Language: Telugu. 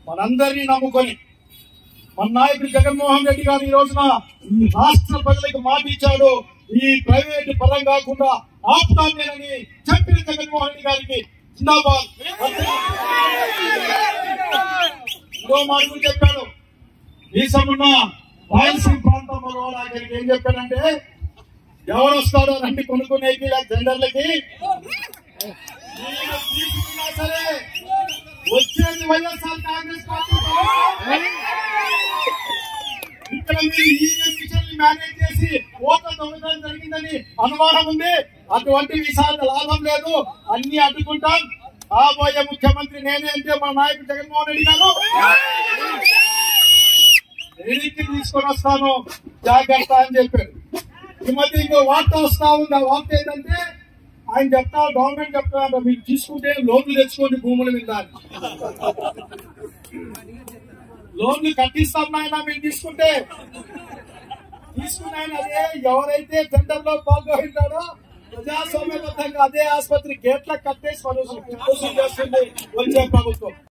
మనందరినీ నమ్ముకొని మన నాయకుడు జగన్మోహన్ రెడ్డి గారు ఈ రోజున ఈ రాష్ట్ర ప్రజలకు మాట ఇచ్చాడు. ఈ ప్రైవేటు పరం కాకుండా ఆపుతానేనని చెప్పిన జగన్మోహన్ రెడ్డి గారికి జిందాబాద్. మరో మాట చెప్పాడు. దేశమున్న రాయలసీమ ప్రాంతంలో ఆయనకి ఏం చెప్పాడంటే, ఎవరు వస్తాడో రండి కొనుక్కునేకి టెండర్లకి, తీసుకున్నా సరే వచ్చేది వైఎస్ఆర్ కాంగ్రెస్ పార్టీ. ఇక్కడ మీరు ఈ విషయాన్ని మేనేజ్ చేసి ఓట్ల దొంగతనం జరిగిందని అనుమానం ఉంది. అటువంటి విషయాలు లాభం లేదు, అన్ని అడ్డుకుంటాం. కాబోయే ముఖ్యమంత్రి నేనే అంటే మన నాయకుడు జగన్మోహన్ రెడ్డి గారు వెనక్కి తీసుకొని వస్తాను జాగ్రత్త అని చెప్పారు. ఈ మధ్య ఇంకో వార్త వస్తా ఉంది. ఆ వార్త ఏంటంటే ఆయన చెప్తా, గవర్నమెంట్ చెప్తా, మీరు తీసుకుంటే లోన్లు తెచ్చుకోండి భూముల మీద. లోన్లు కట్టిస్తాం నాయన మీరు తీసుకున్నాయన. అదే ఎవరైతే టెండర్ లో పాల్గొంటాడో ప్రజాస్వామ్యబద్ధంగా అదే ఆసుపత్రి గేట్లకు కట్టేసి వసూలు చేస్తుంది వచ్చే ప్రభుత్వం.